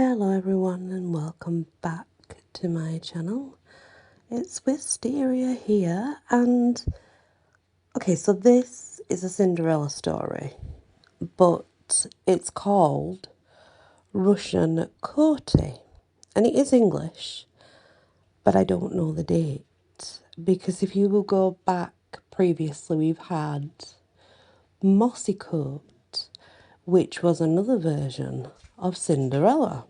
Hello everyone and welcome back to my channel. It's Wisteria here and so this is a Cinderella story, but it's called Rushan Coatie and it is English, but I don't know the date because if you will go back previously we've had Mossy Coat, which was another version of Cinderella.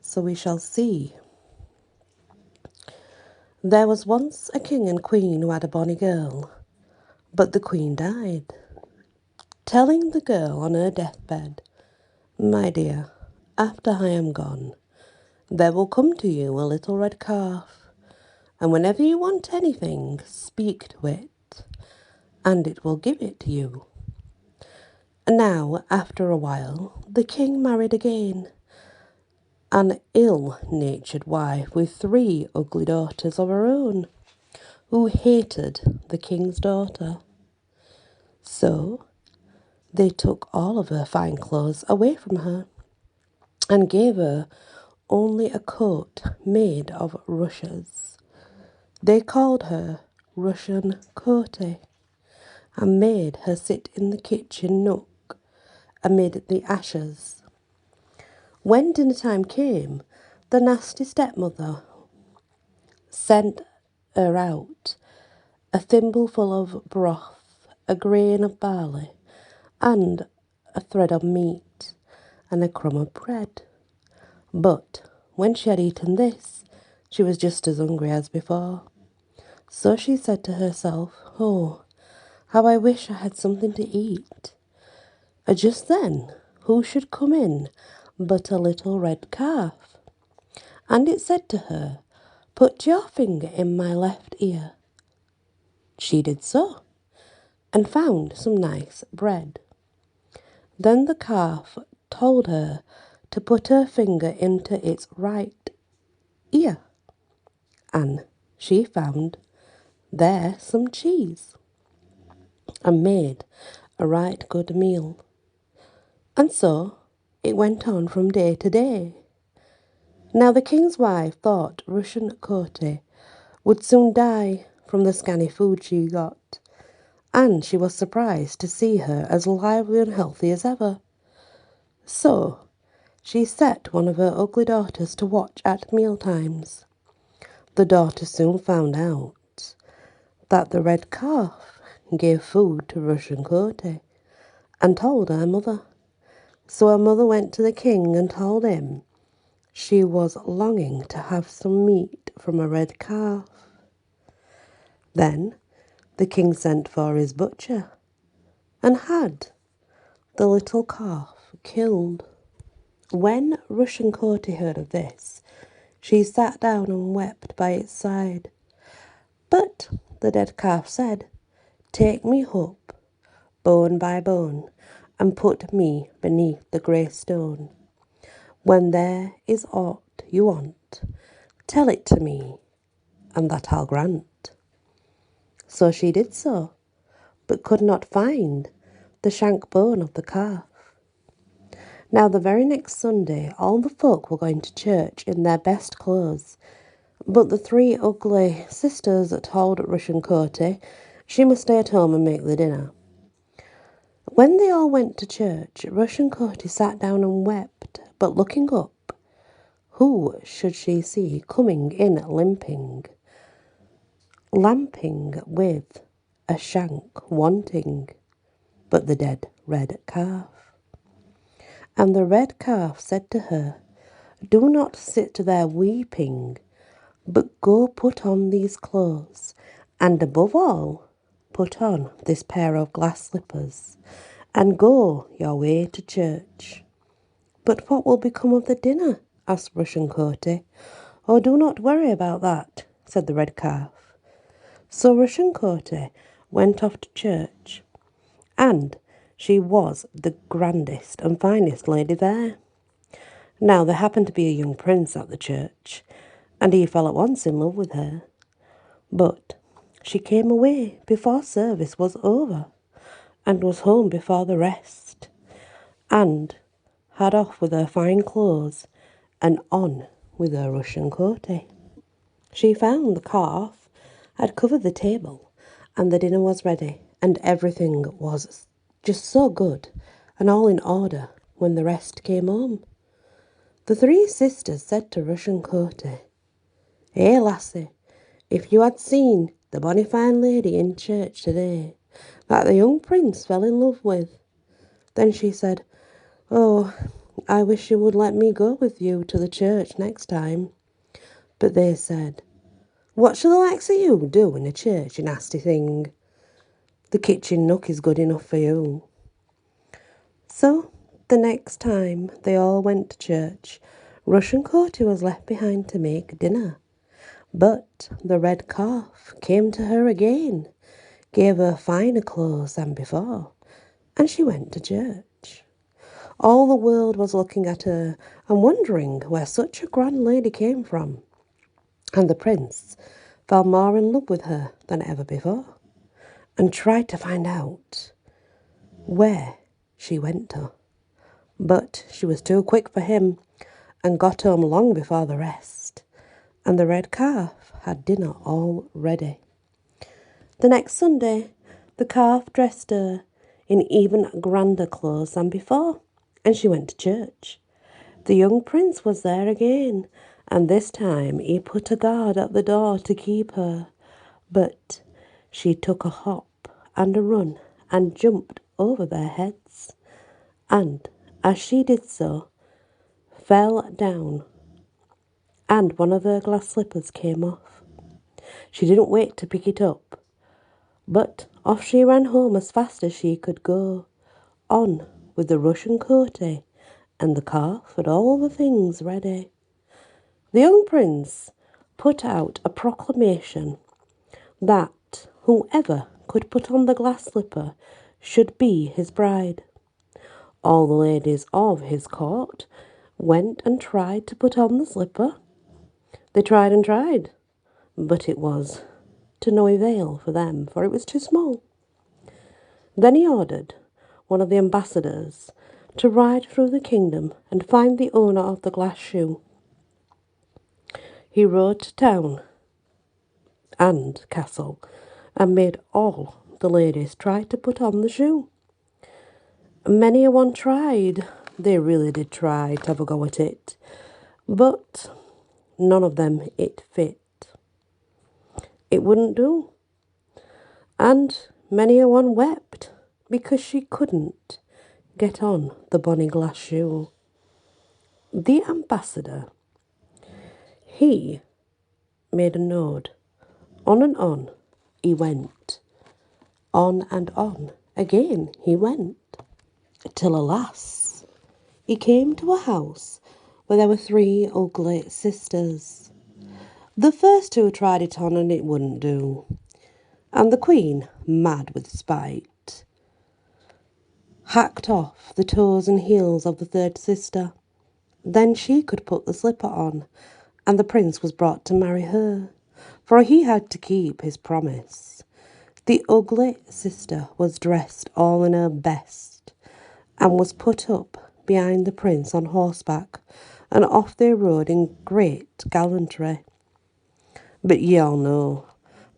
So we shall see. There was once a king and queen who had a bonny girl, but the queen died, telling the girl on her deathbed, "My dear, after I am gone, there will come to you a little red calf, and whenever you want anything, speak to it, and it will give it to you." Now, after a while, the king married again, an ill-natured wife with 3 ugly daughters of her own, who hated the king's daughter. So they took all of her fine clothes away from her and gave her only a coat made of rushes. They called her Rushan Coatie and made her sit in the kitchen nook amid the ashes. When dinner time came, the nasty stepmother sent her out a thimbleful of broth, a grain of barley, and a thread of meat, and a crumb of bread. But when she had eaten this, she was just as hungry as before. So she said to herself, "Oh, how I wish I had something to eat." Just then, who should come in but a little red calf? And it said to her, "Put your finger in my left ear." She did so, and found some nice bread. Then the calf told her to put her finger into its right ear, and she found there some cheese, and made a right good meal. And so it went on from day to day. Now the king's wife thought Rushan Coatie would soon die from the scanny food she got, and she was surprised to see her as lively and healthy as ever. So she set one of her ugly daughters to watch at mealtimes. The daughter soon found out that the red calf gave food to Rushan Coatie and told her mother. So her mother went to the king and told him she was longing to have some meat from a red calf. Then the king sent for his butcher and had the little calf killed. When Rushan Coatie heard of this, she sat down and wept by its side. But the dead calf said, "Take me up, bone by bone, and put me beneath the grey stone. When there is aught you want, tell it to me, and that I'll grant." So she did so, but could not find the shank bone of the calf. Now the very next Sunday all the folk were going to church in their best clothes, but the 3 ugly sisters told Rushan Coatie she must stay at home and make the dinner. When they all went to church, Rushan Coatie sat down and wept, but looking up, who should she see coming in limping, lamping with a shank wanting, but the dead red calf. And the red calf said to her, "Do not sit there weeping, but go put on these clothes, and above all, put on this pair of glass slippers, and go your way to church." "But what will become of the dinner?" asked Rushan Coatie. "Oh, do not worry about that," said the red calf. So Rushan Coatie went off to church, and she was the grandest and finest lady there. Now there happened to be a young prince at the church, and he fell at once in love with her. But she came away before service was over, and was home before the rest, and had off with her fine clothes and on with her Russian coatie. She found the calf had covered the table and the dinner was ready and everything was just so good and all in order when the rest came home. The three sisters said to Russian Coatie, "Hey, lassie, if you had seen the bonny fine lady in church today that the young prince fell in love with." Then she said, "Oh, I wish you would let me go with you to the church next time." But they said, "What shall the likes of you do in a church, you nasty thing? The kitchen nook is good enough for you." So, the next time they all went to church, Russian Coatie was left behind to make dinner. But the red calf came to her again, gave her finer clothes than before, and she went to church. All the world was looking at her and wondering where such a grand lady came from, and the prince fell more in love with her than ever before, and tried to find out where she went to. But she was too quick for him and got home long before the rest, and the red calf had dinner all ready. The next Sunday, the calf dressed her in even grander clothes than before, and she went to church. The young prince was there again, and this time he put a guard at the door to keep her. But she took a hop and a run and jumped over their heads, and as she did so, fell down, and one of her glass slippers came off. She didn't wait to pick it up, but off she ran home as fast as she could go, on with the Russian coatie and the calf had all the things ready. The young prince put out a proclamation that whoever could put on the glass slipper should be his bride. All the ladies of his court went and tried to put on the slipper. They tried and tried, but it was to no avail for them, for it was too small. Then he ordered one of the ambassadors to ride through the kingdom and find the owner of the glass shoe. He rode to town and castle and made all the ladies try to put on the shoe. Many a one tried, they really did try to have a go at it, but none of them it fit. It wouldn't do. And many a one wept because she couldn't get on the bonny glass shoe. The ambassador, he made a nod. On and on he went. On and on again he went. Till alas, he came to a house where there were three ugly sisters. The first two tried it on and it wouldn't do. And the queen, mad with spite, hacked off the toes and heels of the third sister. Then she could put the slipper on, and the prince was brought to marry her, for he had to keep his promise. The ugly sister was dressed all in her best, and was put up behind the prince on horseback, and off they rode in great gallantry. But ye all know,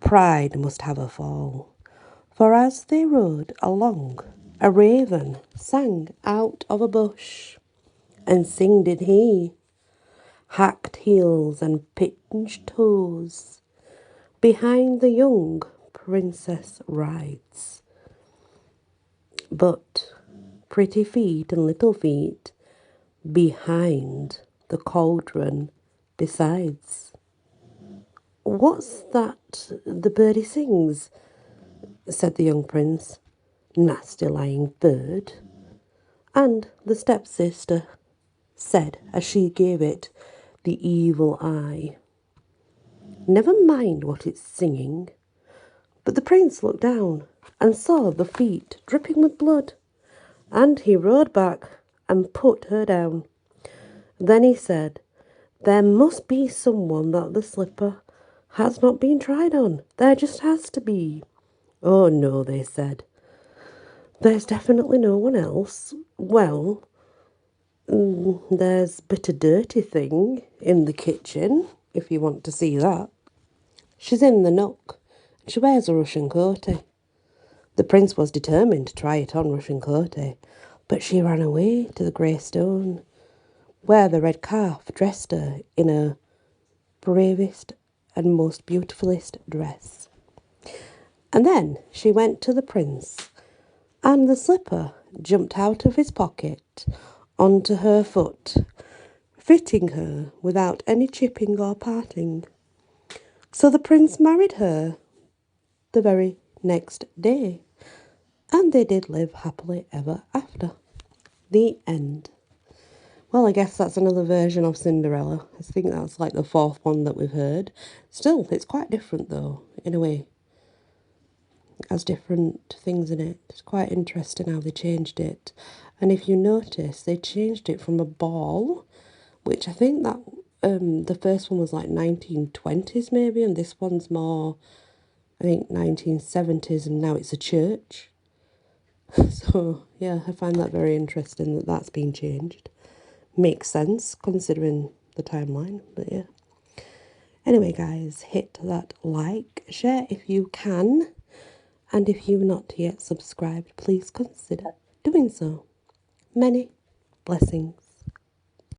pride must have a fall, for as they rode along, a raven sang out of a bush, and sing did he, hacked heels and pinched toes, behind the young princess rides. But pretty feet and little feet behind the cauldron besides. "What's that the birdie sings?" said the young prince. "Nasty lying bird." And the stepsister said as she gave it the evil eye, "Never mind what it's singing." But the prince looked down and saw the feet dripping with blood, and he rode back and put her down. Then he said, "There must be someone that the slipper has not been tried on. There just has to be." "Oh no," they said. "There's definitely no one else." "Well," There's a bit of dirty thing in the kitchen, if you want to see that. She's in the nook. She wears a Russian coatie. The prince was determined to try it on Russian coatie, but she ran away to the grey stone, where the red calf dressed her in her bravest and most beautifulest dress. And then she went to the prince, and the slipper jumped out of his pocket onto her foot, fitting her without any chipping or parting. So the prince married her the very next day, and they did live happily ever after. The end. Well, I guess that's another version of Cinderella. I think that's like the fourth one that we've heard. Still, it's quite different though, in a way. It has different things in it. It's quite interesting how they changed it. And if you notice, they changed it from a ball, which I think that the first one was like 1920s maybe, and this one's more, I think, 1970s, and now it's a church. So, yeah, I find that very interesting that that's been changed. Makes sense considering the timeline, but yeah. Anyway, guys, hit that like, share if you can, and if you've not yet subscribed, please consider doing so. Many blessings.